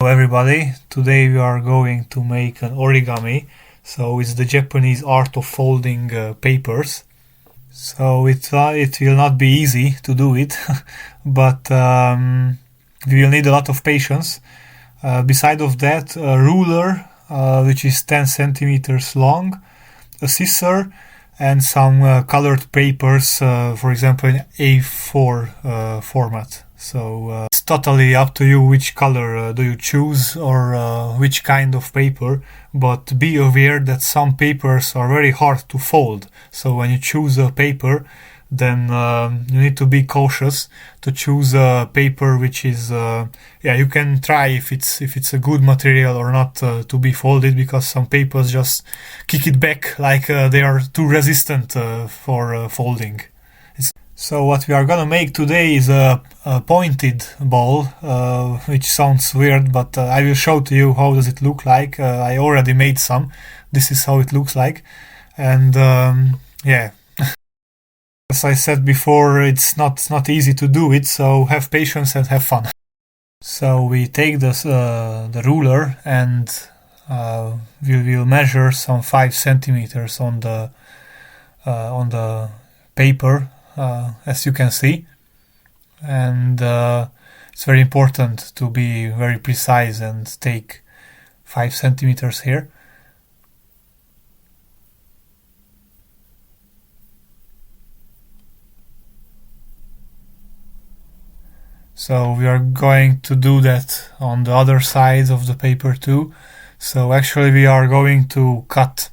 Hello everybody, today we are going to make an origami. So it's the Japanese art of folding papers. So it will not be easy to do it, but we will need a lot of patience. Beside of that, a ruler which is 10 centimeters long, a scissor, and some colored papers, for example in A4 format. So it's totally up to you which color do you choose or which kind of paper, but be aware that some papers are very hard to fold. So when you choose a paper, then you need to be cautious to choose a paper which is you can try if it's a good material or not to be folded, because some papers just kick it back like they are too resistant for folding. So what we are gonna make today is a pointed ball, which sounds weird, but I will show to you how does it look like. I already made some. This is how it looks like, and as I said before, it's not easy to do it, so have patience and have fun. So we take the ruler and we will measure some 5 centimeters on the paper, as you can see, and it's very important to be very precise and take 5 centimeters here. So we are going to do that on the other side of the paper too. So actually we are going to cut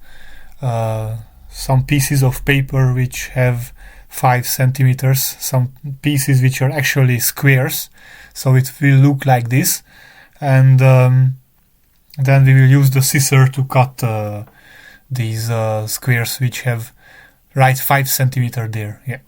some pieces of paper which have 5 centimeters, some pieces which are actually squares, so it will look like this, and then we will use the scissor to cut these squares which have right 5 centimeter there. Yeah.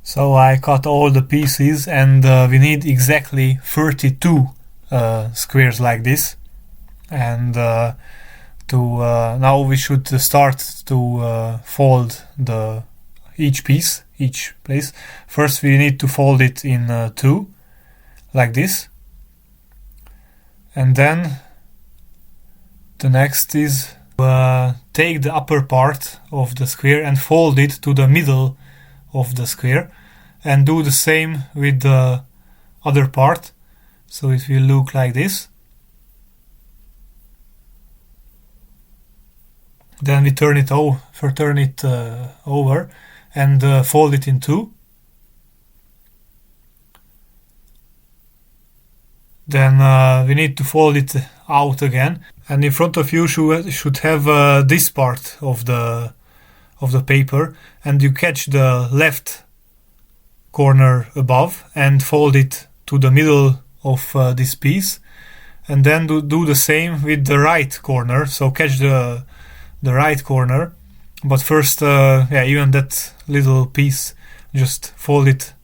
So I cut all the pieces, and we need exactly 32 squares like this. And now we should start to fold each place. First we need to fold it in 2, like this. And then the next is take the upper part of the square and fold it to the middle of the square, and do the same with the other part, so it will look like this. Then we turn it over and fold it in 2. Then we need to fold it out again, and in front of you should have this part of the paper, and you catch the left corner above and fold it to the middle of this piece, and then do the same with the right corner. So catch the right corner, but first even that little piece, just fold it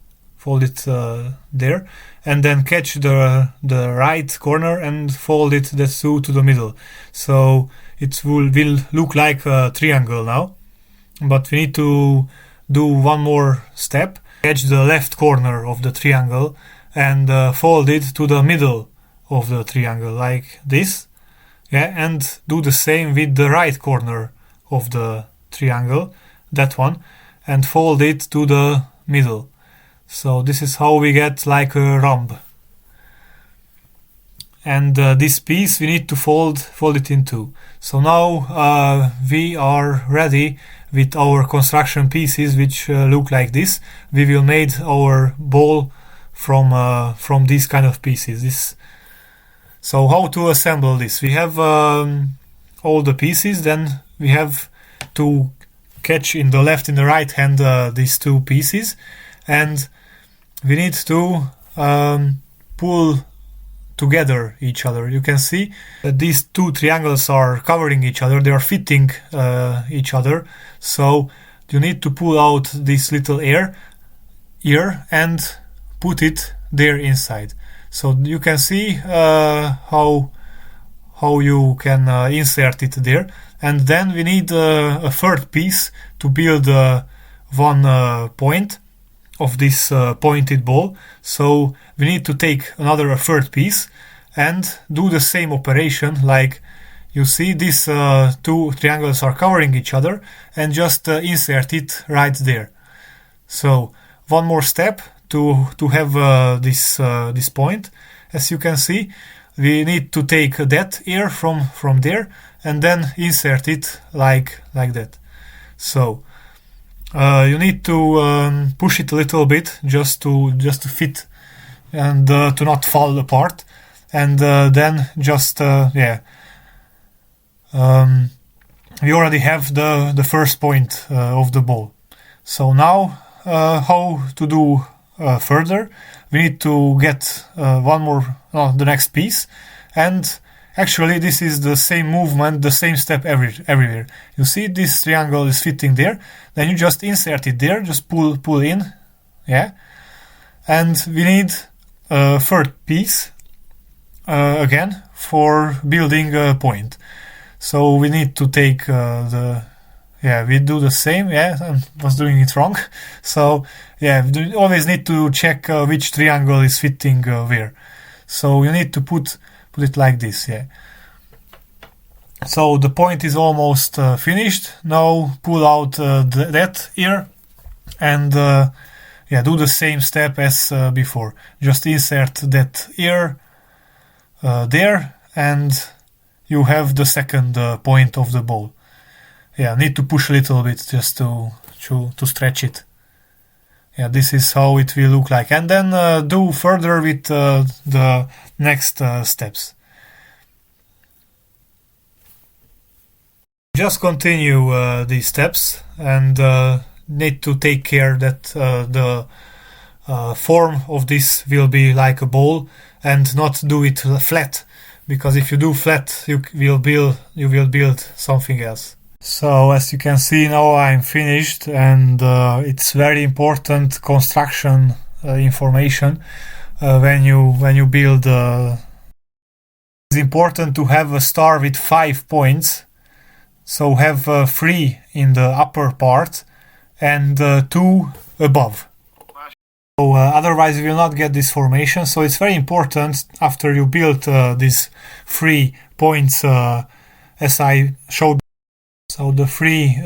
there, and then catch the right corner and fold it to the middle. So it will look like a triangle now. But we need to do one more step. Catch the left corner of the triangle and fold it to the middle of the triangle, like this. Yeah, and do the same with the right corner of the triangle, that one, and fold it to the middle. So this is how we get like a rhomb. And this piece we need to fold it in 2. So now we are ready with our construction pieces, which look like this. We will make our ball from these kind of pieces. So how to assemble this? We have all the pieces. Then we have to catch in the left and the right hand these 2 pieces, and we need to pull together each other. You can see that these 2 triangles are covering each other, they are fitting each other, so you need to pull out this little ear and put it there inside. So you can see how how you can insert it there. And then we need a third piece to build one point of this pointed ball. So we need to take another third piece and do the same operation. Like you see, these two triangles are covering each other, and just insert it right there. So one more step to have this point. As you can see, we need to take that here from there and then insert it like that. So you need to push it a little bit just to fit and to not fall apart, and then just we already have the first point of the ball. So now how to do further? We need to get the next piece, and actually this is the same movement, the same step everywhere. You see this triangle is fitting there, then you just insert it there, just pull in, and we need a third piece again for building a point. So we need to take we do the same. I was doing it wrong. So we always need to check which triangle is fitting where. So you need to put it like this. So the point is almost finished. Now pull out that here and do the same step as before. Just insert that here there, and you have the second point of the ball. Need to push a little bit just to stretch it. This is how it will look like, and then do further with the next steps. Just continue these steps, and need to take care that the form of this will be like a ball and not do it flat, because if you do flat you will build something else. So as you can see, now I'm finished, and it's very important construction information when you build. It's important to have a star with 5 points, so have 3 in the upper part and 2 above. So otherwise you will not get this formation. So it's very important, after you build these 3 points as I showed. So the 3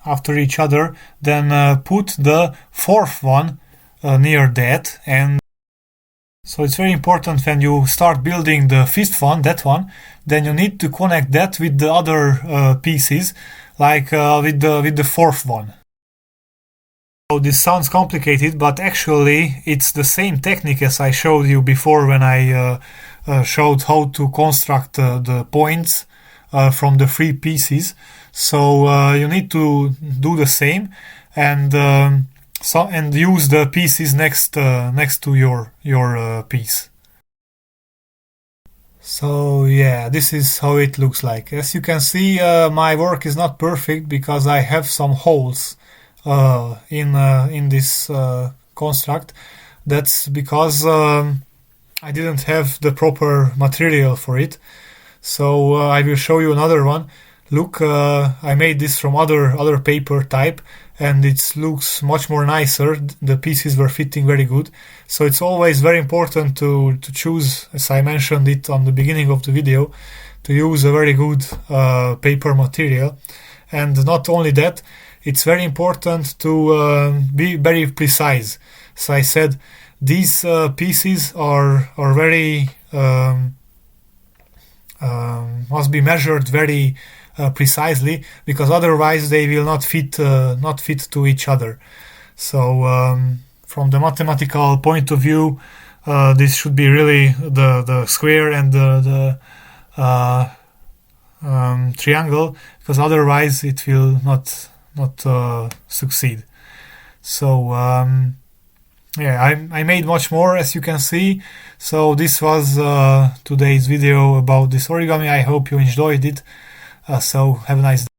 after each other, then put the 4th one near that. And so it's very important when you start building the 5th one, that one, then you need to connect that with the other pieces, like with the 4th one. So this sounds complicated, but actually it's the same technique as I showed you before when I showed how to construct the points from the 3 pieces. So you need to do the same, and use the pieces next to your piece. So this is how it looks like. As you can see, my work is not perfect because I have some holes in this construct. That's because I didn't have the proper material for it. So I will show you another one. Look, I made this from other paper type, and it looks much more nicer. The pieces were fitting very good. So it's always very important to choose, as I mentioned it on the beginning of the video, to use a very good paper material. And not only that, it's very important to be very precise. As I said, these pieces are very must be measured very precisely, because otherwise they will not fit to each other. So from the mathematical point of view, this should be really the square and the triangle, because otherwise it will not succeed. So I made much more, as you can see. So this was today's video about this origami. I hope you enjoyed it. So have a nice day.